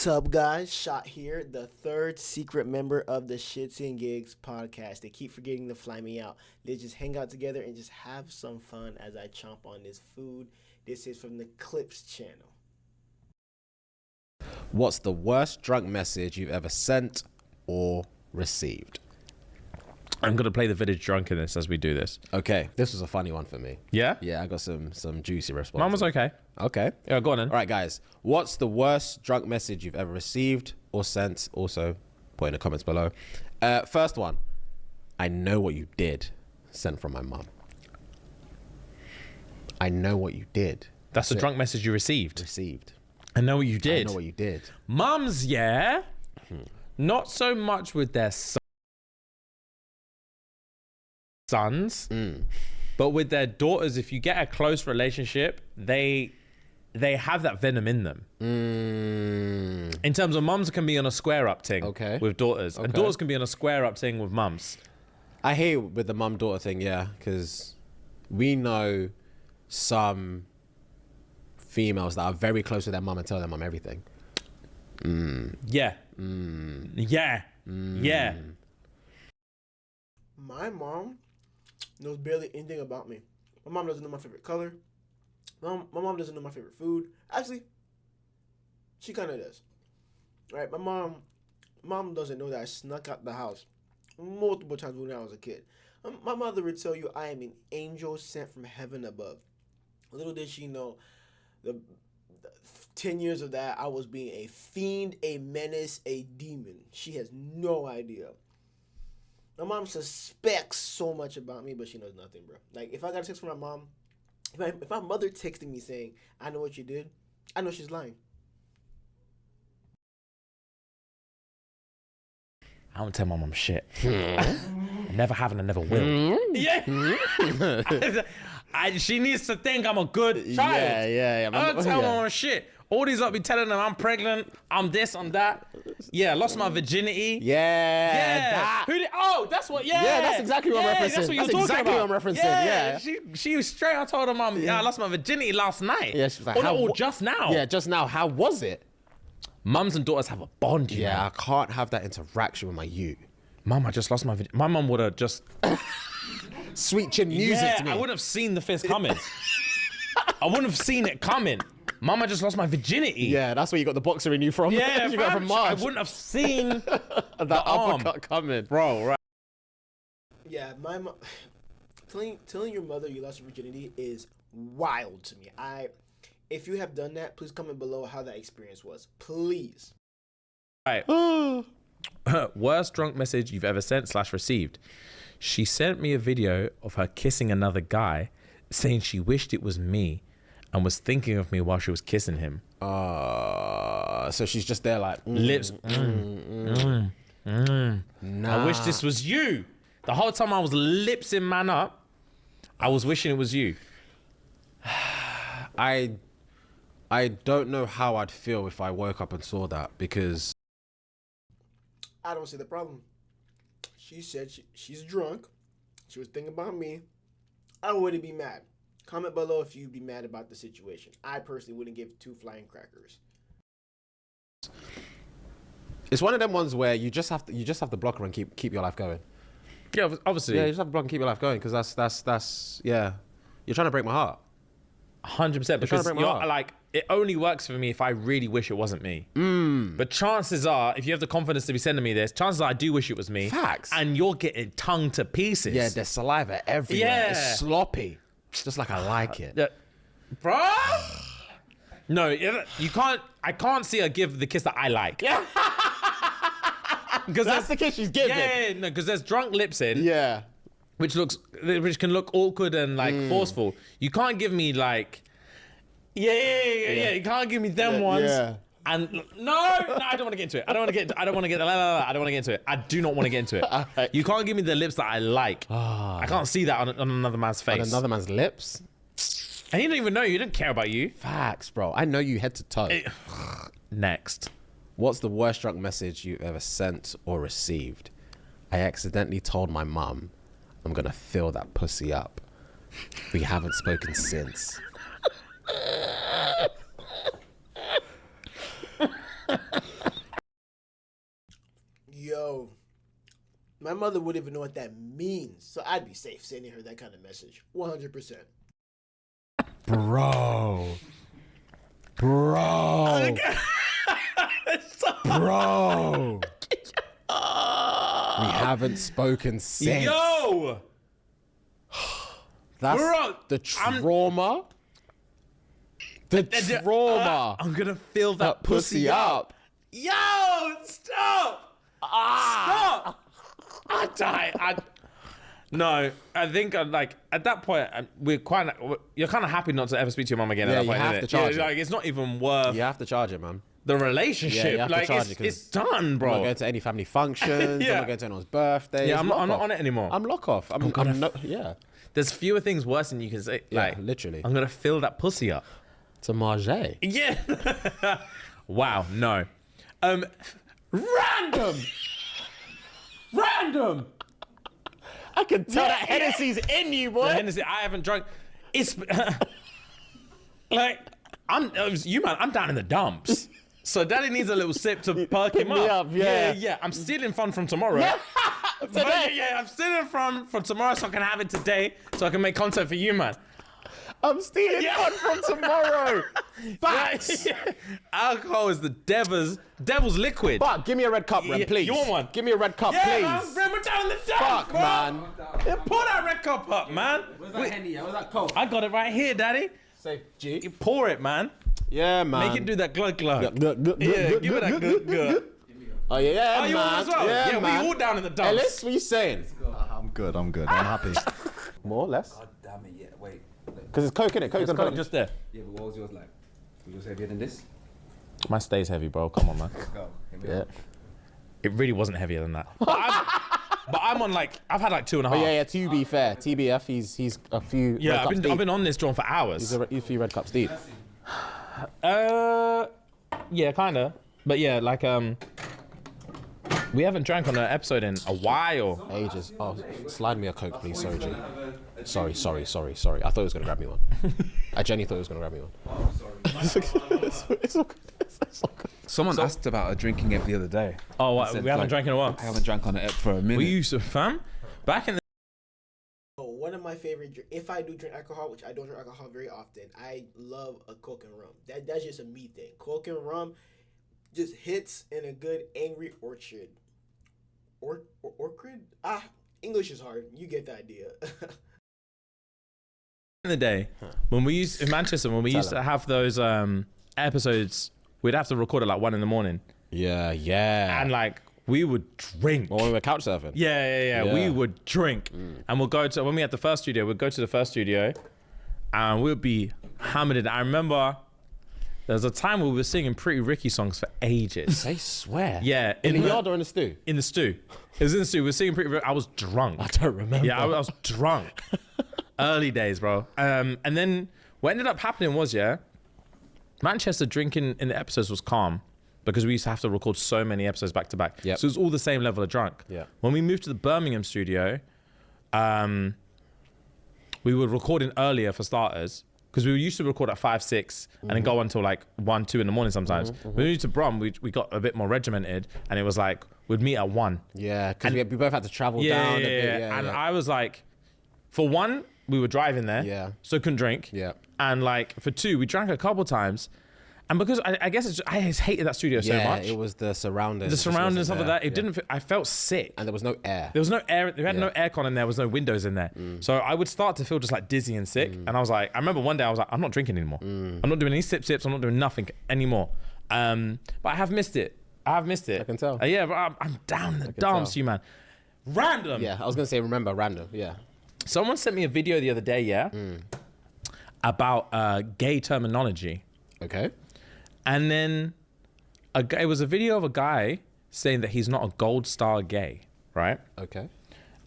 up, guys? Shot here, the third secret member of the ShxtsNGigs podcast. They keep forgetting to fly me out. They just hang out together and just have some fun as I chomp on this food. This is from the Clips channel. What's the worst drunk message you've ever sent or received? I'm going to play the village drunkenness as we do this. Okay, this was a funny one for me. Yeah? Yeah, I got some juicy responses. Mine was okay. Okay. Yeah, go on then. All right, guys. What's the worst drunk message you've ever received or sent? Also, put in the comments below. First one. I know what you did. Sent from my mum. I know what you did. That's the drunk message you received. Received. I know what you did. I know what you did. Mums, yeah. Not so much with their sons, but with their daughters, if you get a close relationship, they have that venom in them. In terms of mums can be on a square up thing with daughters, and daughters can be on a square up thing with mums. I hate with the mum-daughter thing, yeah, because we know some females that are very close to their mum and tell their mum everything. Yeah. Yeah. Yeah. My mom knows barely anything about me. My mom doesn't know my favorite color. My mom doesn't know my favorite food. Actually, she kind of does. Right? My mom doesn't know that I snuck out the house multiple times when I was a kid. My mother would tell you I am an angel sent from heaven above. Little did she know, the 10 years of that, I was being a fiend, a menace, a demon. She has no idea. My mom suspects so much about me, but she knows nothing, bro. Like, if I got a text from my mom, if my mother texted me saying, I know what you did, I know she's lying. I don't tell my mom shit. I never have and I never will. Yeah. She needs to think I'm a good child. Yeah. I don't tell my mom shit. All these up be telling them I'm pregnant, I'm this, I'm that. Yeah, lost my virginity. Yeah. That's what, yeah. Yeah, that's exactly what I'm referencing. That's what you're That's talking exactly about. what I'm referencing, yeah. She was straight. I told her mom, I lost my virginity last night. Yeah, she was like, just now. Yeah, just now. How was it? Mums and daughters have a bond, you know? I can't have that interaction with my youth. Mum, I just lost my virginity. My mum would have just... Sweet chin music to me. I wouldn't have seen the fist coming. I wouldn't have seen it coming. Mum, I just lost my virginity. Yeah, that's where you got the boxer in you from. Yeah, you got it from Marge. I wouldn't have seen that arm. uppercut coming. Bro, right. Yeah, my mom... Telling your mother you lost your virginity is wild to me. If you have done that, please comment below how that experience was. Please. Right. Worst drunk message you've ever sent / received. She sent me a video of her kissing another guy, saying she wished it was me and was thinking of me while she was kissing him. So she's just there like... Lips. Nah. I wish this was you. The whole time I was lips in man up, I was wishing it was you. I don't know how I'd feel if I woke up and saw that, because... I don't see the problem. She said she's drunk. She was thinking about me. I wouldn't be mad. Comment below if you'd be mad about the situation. I personally wouldn't give two flying crackers. It's one of them ones where you just have to block her and keep your life going. Yeah, obviously. Yeah, you just have to block and keep your life going, because that's yeah. You're trying to break my heart. 100%, because like, it only works for me if I really wish it wasn't me. But chances are, if you have the confidence to be sending me this, chances are I do wish it was me. Facts. And you're getting tongue to pieces. Yeah, there's saliva everywhere. Yeah. It's sloppy. Just like I like it. Bro? No, you can't. I can't see her give the kiss that I like. Yeah. Because That's the kiss she's giving. Yeah, no, because there's drunk lips in. Yeah. Which can look awkward and like forceful. You can't give me like, yeah. You can't give me them ones. Yeah. And no, I don't want to get into it. I don't want to get into it. I do not want to get into it. Right. You can't give me the lips that I like. I can't see that on another man's face. On another man's lips? And he didn't even know you. He didn't care about you. Facts, bro. I know you head to toe. Next. What's the worst drunk message you've ever sent or received? I accidentally told my mum I'm gonna fill that pussy up. We haven't spoken since. My mother wouldn't even know what that means, so I'd be safe sending her that kind of message. 100%. Bro. Bro. Bro. We haven't spoken since. Yo! That's Bro, the trauma. The trauma. I'm gonna fill that pussy up. Yo! Stop! Stop! I die. No, I think like at that point you're kind of happy not to ever speak to your mum again. Yeah, at that you point, have isn't to it? charge it. Like it's not even worth You have to charge it, man. the relationship. Yeah, you have to like charge it 'cause it's done, bro. I'm not going to any family functions. Yeah. I'm not going to anyone's birthday. Yeah, I'm not on it anymore. I'm lock off. Yeah. There's fewer things worse than you can say. Yeah, Like literally. I'm gonna fill that pussy up. To Marge. Yeah. Wow. No. Random. Random. I can tell that Hennessy's in you, boy. The Hennessy, I haven't drunk. It's like I'm down in the dumps. So daddy needs a little sip to perk him me up. up, yeah. Yeah. I'm stealing fun from tomorrow. Today. Yeah, I'm stealing from tomorrow so I can have it today so I can make content for you, man. I'm stealing fun from tomorrow. Facts. Alcohol is the devil's liquid. But give me a red cup, Ren, Yeah, please. you want one? Give me a red cup, Yeah, please. man, we're down in the dumps, Fuck, bro. man. Yeah, pour that red cup up, man. Where's that Henny? Where's that Coke? I got it right here, daddy. Say G. You pour it, man. Yeah, man. Make it do that glug glug. Yeah, Give it that glug glug. Oh, yeah, Oh, you want man. as well? Yeah, man. we all down in the dumps. Ellis, what are you saying? I'm good. I'm happy. More or less? God damn it, yeah. Wait. Because it's Coke, innit? Coke's Coke just there. Yeah, but what was yours like? Was yours heavier than this? My stay's heavy, bro. Come on, man. Let's go. Here we Yeah. go. It really wasn't heavier than that. But I'm on like, I've had like 2.5. Yeah, to be fair, TBF, he's a few red Yeah, cups I've deep. been on this John for hours. He's a few red cups deep. Yeah, kinda. But yeah, like we haven't drank on an episode in a while. Ages. Oh, slide me a Coke, please. Sorry, G. Sorry. I thought he was going to grab me one. I genuinely thought he was going to grab me one. It's all good. It's all good. Someone asked about drinking it the other day. Oh, I what? said, We haven't like, drank in a while. I haven't drank on it for a minute. We used to, fam. Back in the One of my favorite, if I do drink alcohol, which I don't drink alcohol very often, I love a Coke and rum. That's just a me thing. Coke and rum just hits in a good angry orchard. Orchard? English is hard. You get the idea. in the day, when we used in Manchester, when we used to have those episodes, we'd have to record at like 1 a.m. Yeah. and like we would drink. When we were couch surfing. Yeah. We would drink, and we'll go to when we had the first studio. We'd go to the first studio, and we'd be hammered it. I remember there was a time where we were singing Pretty Ricky songs for ages. They swear. Yeah, In the yard or in the stew? in the stew. It was in the stew. We were singing Pretty Ricky. I was drunk. I don't remember. Yeah, I was drunk. Early days, bro. And then what ended up happening was, Manchester drinking in the episodes was calm because we used to have to record so many episodes back to back. Yep. So it was all the same level of drunk. Yeah. When we moved to the Birmingham studio, we were recording earlier for starters because we used to record at 5, 6 and then go until like 1, 2 in the morning sometimes. When we moved to Brum, we got a bit more regimented and it was like, we'd meet at 1. Yeah, because we both had to travel down a bit. Yeah, and I was like, for 1, we were driving there, Yeah. so couldn't drink. Yeah. And like for 2, we drank a couple times, and because I guess I just hated that studio so much. it was the surroundings. The surroundings and just stuff like wasn't that. It there. didn't. I felt sick. And there was no air. There was no air. We had no Yeah. aircon in there. There was no windows in there. So I would start to feel just like dizzy and sick. And I was like, I remember one day I was like, I'm not drinking anymore. I'm not doing any sips. I'm not doing nothing anymore. But I have missed it. I can tell. Yeah, but I'm down in the dumps, tell. you man. Random. Yeah, I was going to say, remember, random. Yeah. Someone sent me a video the other day, about gay terminology. Okay. And then it was a video of a guy saying that he's not a gold star gay, right? Okay.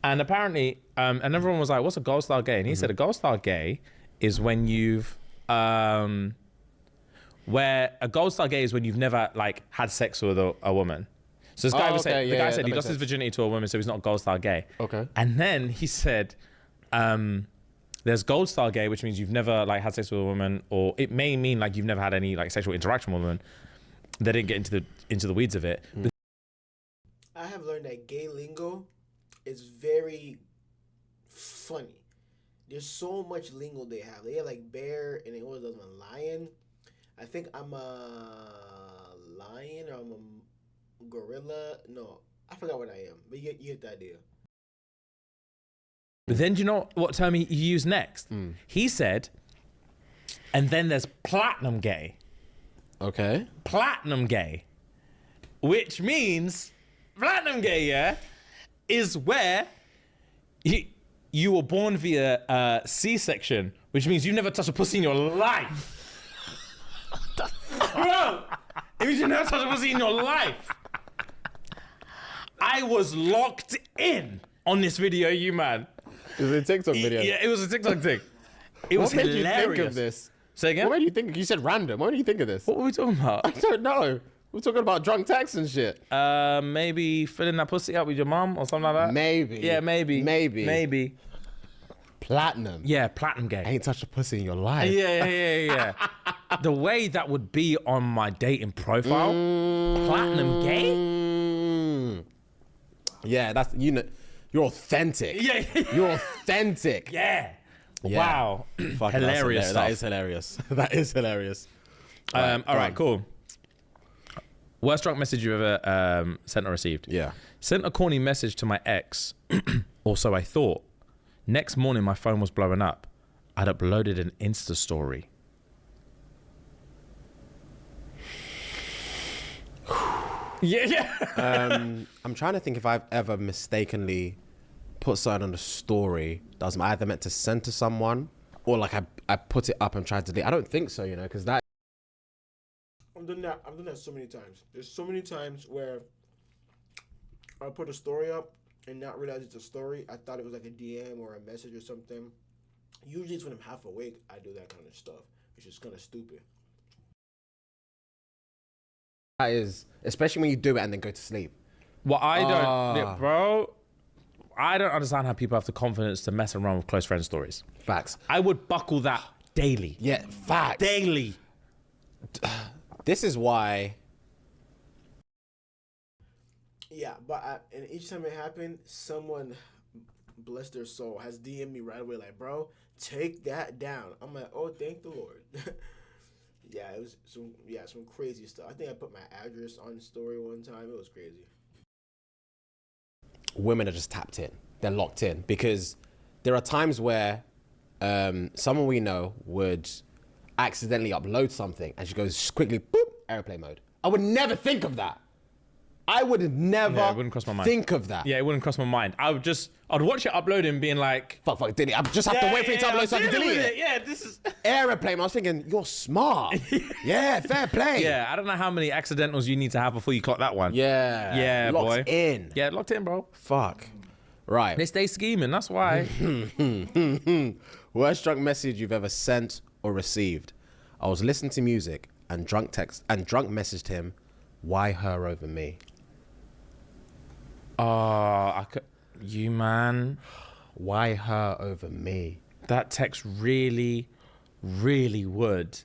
And apparently, and everyone was like, what's a gold star gay? And he said a gold star gay is when you've, where a gold star gay is when you've never like had sex with a woman. So this guy was saying, the guy said he lost his virginity to a woman, so he's not gold star gay. Okay. And then he said, there's gold star gay, which means you've never like had sex with a woman, or it may mean like you've never had any like sexual interaction with a woman. They didn't get into the weeds of it. But I have learned that gay lingo is very funny. There's so much lingo they have. They have like bear and they always does one lion. I think I'm a lion or I'm a gorilla. No, I forgot what I am. But you get the idea. But then do you know what term he used next? He said, and then there's platinum gay. Okay. Platinum gay. Which means platinum gay, yeah, is where you were born via C-section, which means you never touched a pussy in your life. Bro, it means you never touched a pussy in your life. I was locked in on this video, you man. It was a TikTok video. Yeah, it was a TikTok thing. It was What made hilarious. you think of this? Say again? What made you think? You said random. What made you think of this? What were we talking about? I don't know. We're talking about drunk texts and shit. Maybe filling that pussy up with your mom or something like that. Maybe. Yeah, maybe. Maybe. Platinum. Yeah, platinum gay. Ain't touched a pussy in your life. Yeah. The way that would be on my dating profile, platinum gay? Yeah, that's, you know, you're authentic. Yeah. You're authentic. Yeah. Yeah. Wow. Fuck, Hilarious stuff. That is hilarious. That is hilarious. All right, cool. Worst drunk message you ever sent or received? Yeah. Sent a corny message to my ex, or so I thought. Next morning, my phone was blowing up. I'd uploaded an Insta story. Yeah. I'm trying to think if I've ever mistakenly put something on a story that was either meant to send to someone or like I put it up and tried to delete. I don't think so, you know, because that. I've done that so many times. There's so many times where I put a story up and not realize it's a story. I thought it was like a DM or a message or something. Usually it's when I'm half awake, I do that kind of stuff, which is kind of stupid. That is, especially when you do it and then go to sleep. Well, I don't, yeah, bro. I don't understand how people have the confidence to mess around with close friend stories. Facts. I would buckle that daily. Yeah, facts. Daily. This is why. Yeah, but and each time it happened, someone, bless their soul, has DM'd me right away like, bro, take that down. I'm like, oh, thank the Lord. Yeah, it was some crazy stuff. I think I put my address on the story one time. It was crazy. Women are just tapped in. They're locked in because there are times where someone we know would accidentally upload something and she goes quickly, boop, airplane mode. I would never think of that. I would never Yeah, it wouldn't cross my mind. think of that. Yeah, it wouldn't cross my mind. I'd watch it uploading being like, Fuck, delete. I just have to wait for it to upload so I can delete it. Yeah, this is... Airplane, I was thinking, you're smart. Yeah, fair play. Yeah, I don't know how many accidentals you need to have before you clock that one. Yeah. Yeah, locked boy. in. Yeah, locked in, bro. Fuck. Right. They stay scheming, that's why. Worst drunk message you've ever sent or received. I was listening to music and drunk messaged him, why her over me? You man, Why her over me? that text really, really would.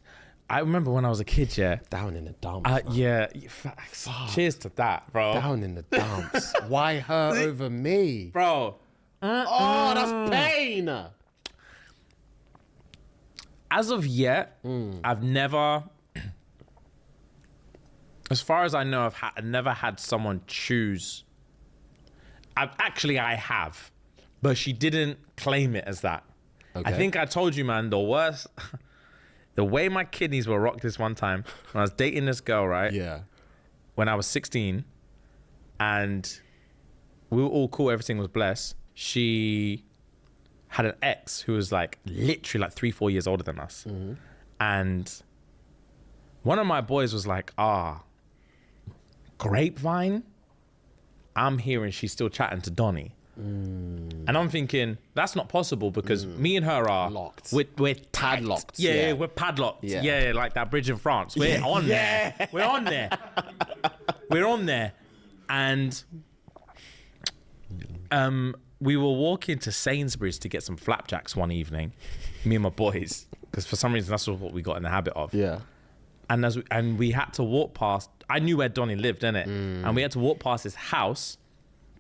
I remember when I was a kid, yeah. Down in the dumps. man. Yeah, facts. Cheers to that, bro. Down in the dumps. Why her over me? Bro, Oh, that's pain. as of yet, I've never, as far as I know, I've never had someone choose. I have, but she didn't claim it as that. Okay. I think I told you, man, the worst, the way my kidneys were rocked this one time when I was dating this girl, right? Yeah. When I was 16 and we were all cool, everything was blessed. She had an ex who was like literally like 3-4 years older than us. Mm-hmm. And one of my boys was like, grapevine? I'm hearing she's still chatting to Donnie. And I'm thinking, that's not possible because me and her are Locked. We're Padlocked, Yeah, yeah. we're padlocked. Yeah. Yeah, like that bridge in France. We're on there. We're on there. We're on there. And we were walking to Sainsbury's to get some flapjacks one evening, me and my boys, because for some reason that's what we got in the habit of. Yeah. And we had to walk past. I knew where Donnie lived, innit? And we had to walk past his house,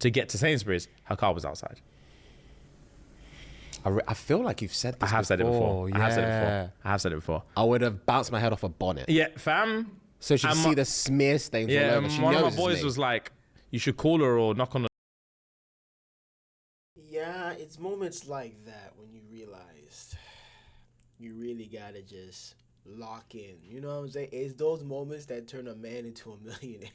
to get to Sainsbury's, her car was outside. I feel like you've said this I have said it before. Yeah. I have said it before. I would have bounced my head off a bonnet. Yeah, fam. So she could see the smear stains all Yeah, over. She one of knows my boys it's me. was like, you should call her or knock on the... Yeah, it's moments like that when you realize you really gotta just lock in. You know what I'm saying? It's those moments that turn a man into a millionaire.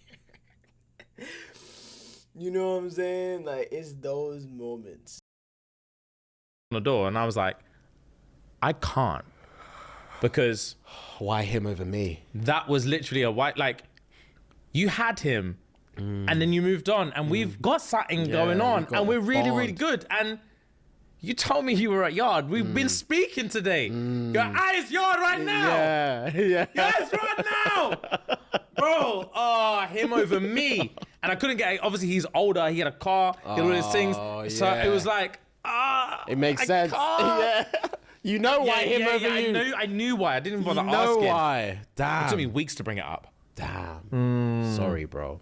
You know what I'm saying? Like, it's those moments. on the door, and I was like, I can't, because Why him over me? that was literally a white, like, you had him and then you moved on, and we've got something going we've on, got and we're a really, really bond. good. And you told me you were at Yard. We've been speaking today. Your eyes Yard right now. Yeah. Your eyes right now. Bro, him over me. And I couldn't get, obviously he's older, he had a car, he had all these things. So yeah. it was like, It makes I sense. can't. Yeah. You know why him over you. I knew why. I didn't even You bother know asking. why. Damn. It took me weeks to bring it up. Damn. Sorry, bro.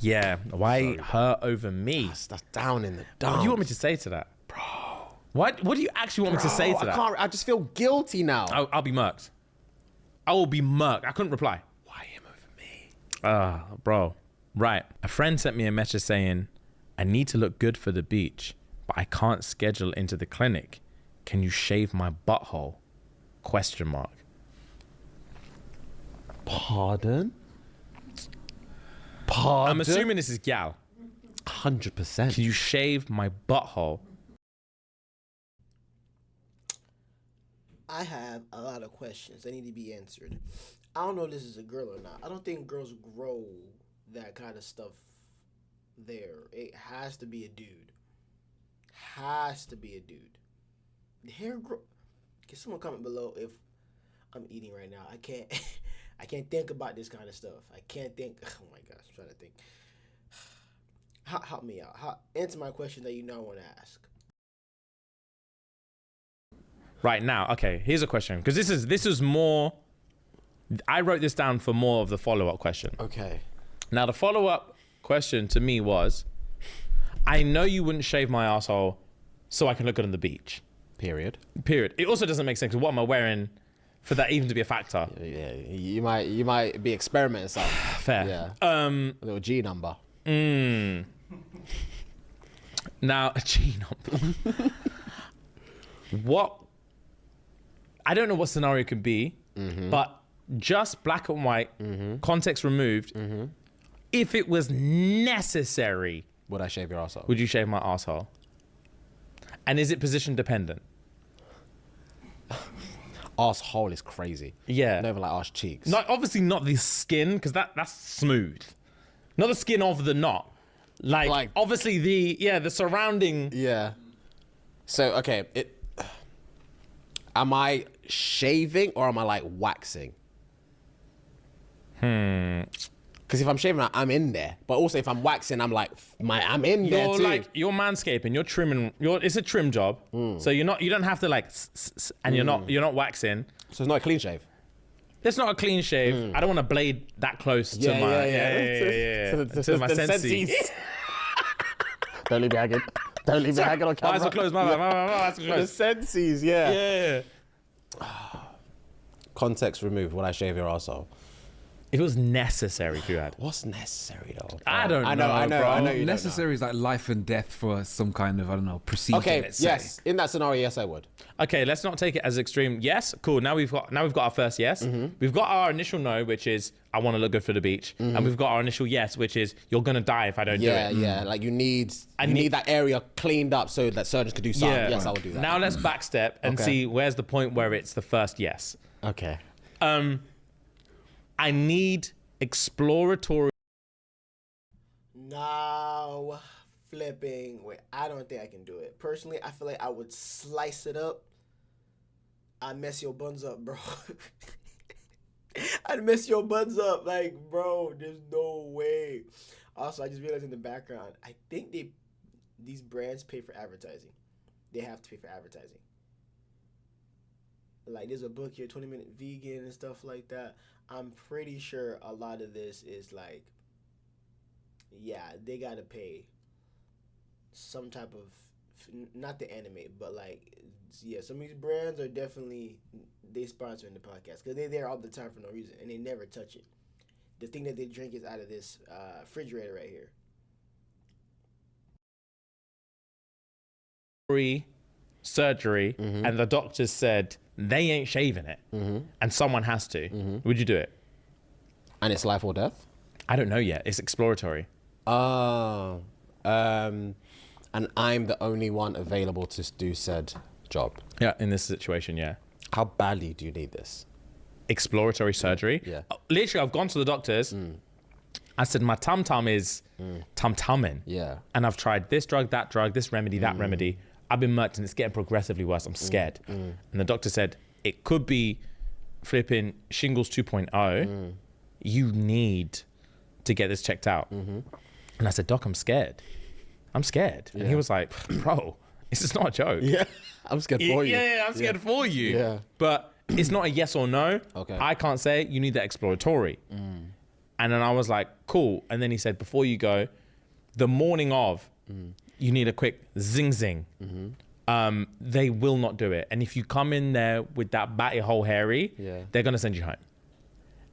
Yeah, why her over me? That's down in the dumps. What do you want me to say to that? Bro. What do you actually want me to say to that? I just feel guilty now. I'll be murked. I will be murked. I couldn't reply. Why him over me? Bro. Right. A friend sent me a message saying, I need to look good for the beach, but I can't schedule into the clinic. Can you shave my butthole? Question mark. Pardon? Pardon? I'm assuming this is gal. 100%. Can you shave my butthole? I have a lot of questions that need to be answered. I don't know if this is a girl or not. I don't think girls grow that kind of stuff there. It has to be a dude. Has to be a dude. Hair grow. Can someone comment below if I'm eating right now? I can't. I can't think about this kind of stuff. I can't think. Oh my gosh, I'm trying to think. Help me out. Answer my question that you now want to ask. Right now, okay, here's a question. Because this is more, I wrote this down for more of the follow-up question. Okay. Now, the follow-up question to me was, I know you wouldn't shave my asshole so I can look good on the beach. Period. It also doesn't make sense. What am I wearing for that even to be a factor? Yeah, you might be experimenting something. Fair. Yeah. A A little G number. Now, a G number. What? I don't know what scenario it could be, but just black and white, context removed. If it was necessary, Would I shave your asshole? would you shave my asshole? And is it position dependent? Asshole is crazy. Yeah. Never like arse cheeks. Not obviously not the skin, because that's smooth. Not the skin of the knot. Like obviously the surrounding. Yeah. So okay, am I shaving or am I like waxing? Because if I'm shaving, I'm in there. But also if I'm waxing, I'm like I'm in there You're too. like you're manscaping, you're trimming. It's a trim job, so you don't have to like, and you're not waxing. So it's not a clean shave. It's not a clean shave. I don't want to blade that close to my to my senses. Don't leave me hanging. Don't leave me hanging on camera. Eyes are closed. My eyes are The closed. senses, yeah. Yeah. Context removed. Would I shave your asshole? If it was necessary, Fuad. What's necessary though? I don't know. I know. bro. I know. You Necessary is like life and death for some kind of, I don't know, procedure. Okay. let's say. Yes. In that scenario, yes, I would. Okay, let's not take it as extreme. Yes, cool. Now we've got our first yes. We've got our initial no, which is I want to look good for the beach, and we've got our initial yes, which is you're gonna die if I don't do it. Yeah. Like you need that area cleaned up so that surgeons could do something. Yeah. Yes, I would do that. Now let's backstep and Okay. see where's the point where it's the first yes. Okay. I need exploratory. Now, flipping. Wait, I don't think I can do it. Personally, I feel like I would slice it up. I'd mess your buns up, bro. I'd mess your buns up. Like, bro, there's no way. Also, I just realized in the background, I think these brands pay for advertising. They have to pay for advertising. Like, there's a book here, 20-Minute Vegan and stuff like that. I'm pretty sure a lot of this is like yeah, they gotta pay some type of, not the anime, but like, yeah, some of these brands are definitely, they sponsoring the podcast because they're there all the time for no reason and they never touch it. The thing that they drink is out of this refrigerator right here. Surgery, and the doctors said they ain't shaving it, and someone has to. Would you do it? And it's life or death? I don't know yet. It's exploratory. Oh. And I'm the only one available to do said job. Yeah, in this situation, yeah. How badly do you need this? Exploratory surgery. Yeah. Literally, I've gone to the doctors. I said my tum tum is tum-tumming. Yeah. And I've tried this drug, this remedy, that remedy. I've been murked and it's getting progressively worse. I'm scared. And the doctor said it could be flipping shingles 2.0. You need to get this checked out. And I said, Doc, I'm scared. I'm scared. And he was like, bro, this is not a joke. Yeah. I'm scared for you. Yeah, I'm scared for you. Yeah. But it's not a yes or no. Okay. I can't say you need that exploratory. And then I was like, cool. And then he said, before you go, the morning of, you need a quick zing zing. They will not do it. And if you come in there with that batty hole hairy, they're going to send you home.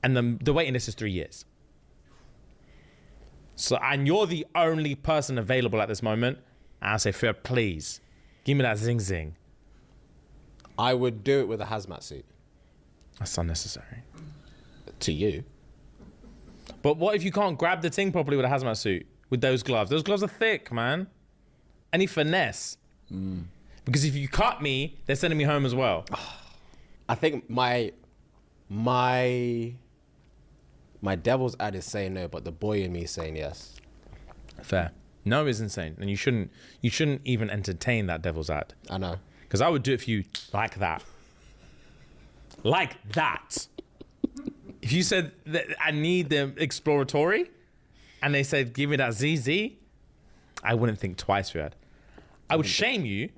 And the waiting list is 3 years. So, and you're the only person available at this moment. And I say, fair, please, give me that zing zing. I would do it with a hazmat suit. That's unnecessary. To you. But what if you can't grab the thing properly with a hazmat suit? With those gloves? Those gloves are thick, man. Any finesse. Because if you cut me, they're sending me home as well. I think my devil's ad is saying no, but the boy in me is saying yes. Fair. No is insane. And you shouldn't even entertain that devil's ad. I know. Because I would do it for you like that. Like that. If you said that I need the exploratory and they said, give me that ZZ, I wouldn't think twice, Riyadh. I would shame you.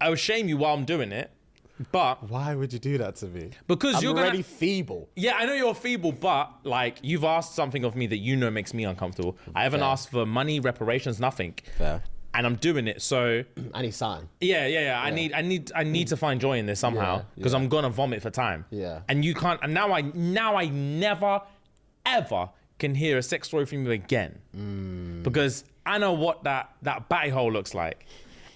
I would shame you while I'm doing it. But why would you do that to me? Because you're already feeble. Yeah, I know you're feeble, but like you've asked something of me that you know makes me uncomfortable. I haven't asked for money, reparations, nothing. Fair. And I'm doing it, so I need sign. Yeah. I need to find joy in this somehow because I'm gonna vomit for time. Yeah. And you can't. And now I never, ever can hear a sex story from you again because I know what that batty hole looks like.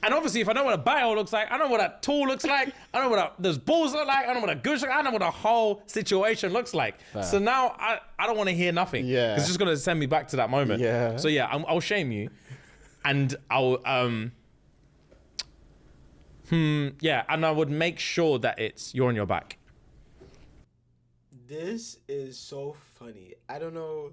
And obviously, if I know what a batty hole looks like, I know what a tool looks like. I know what those balls look like. I know what a goose looks like. I know what the whole situation looks like. Fair. So now I don't want to hear nothing. Yeah. It's just gonna send me back to that moment. Yeah. So yeah, I'll shame you. And I'll, yeah, and I would make sure that you're on your back. This is so funny. I don't know.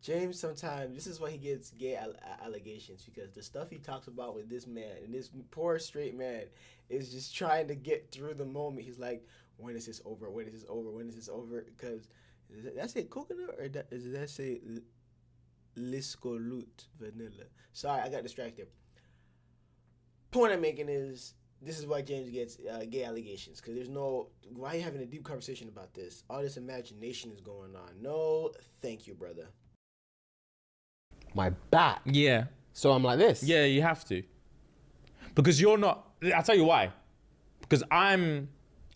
James, sometimes, this is why he gets gay allegations, because the stuff he talks about with this man, and this poor straight man, is just trying to get through the moment. He's like, when is this over? When is this over? When is this over? Because, did that say coconut, or does that say Liscolut vanilla? Sorry, I got distracted. Point I'm making is, this is why James gets gay allegations, because there's no, why are you having a deep conversation about this? All this imagination is going on. No, thank you, brother. My back. Yeah. So I'm like this. Yeah, you have to. Because you're not, I'll tell you why. Because I'm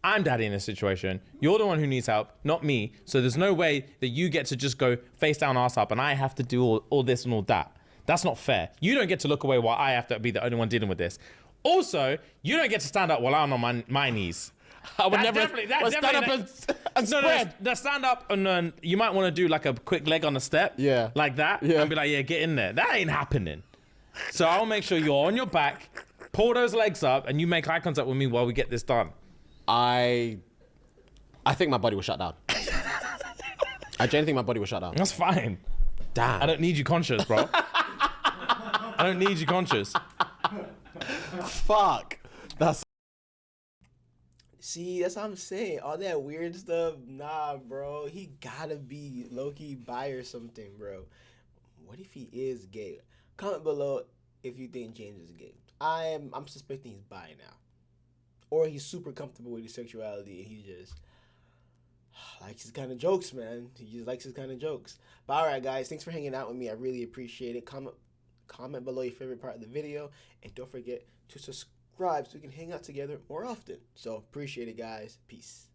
daddy in this situation. You're the one who needs help, not me. So there's no way that you get to just go face down, ass up, and I have to do all this and all that. That's not fair. You don't get to look away while I have to be the only one dealing with this. Also, you don't get to stand up while I'm on my knees. I would That never definitely- stand up and spread. No, stand up and then you might want to do like a quick leg on the step. Yeah. Like that. Yeah. And be like, yeah, get in there. That ain't happening. So I'll make sure you're on your back, pull those legs up, and you make eye contact with me while we get this done. I think my body will shut down. I genuinely think my body will shut down. That's fine. Damn. I don't need you conscious, bro. I don't need you conscious. Fuck. That's. See, that's what I'm saying. All that weird stuff, nah, bro. He gotta be low-key bi or something, bro. What if he is gay? Comment below if you think James is gay. I'm suspecting he's bi now. Or he's super comfortable with his sexuality and he just... likes his kind of jokes, man. He just likes his kind of jokes. But all right, guys, thanks for hanging out with me. I really appreciate it. Comment below your favorite part of the video, and don't forget to subscribe so we can hang out together more often. So appreciate it, guys. Peace.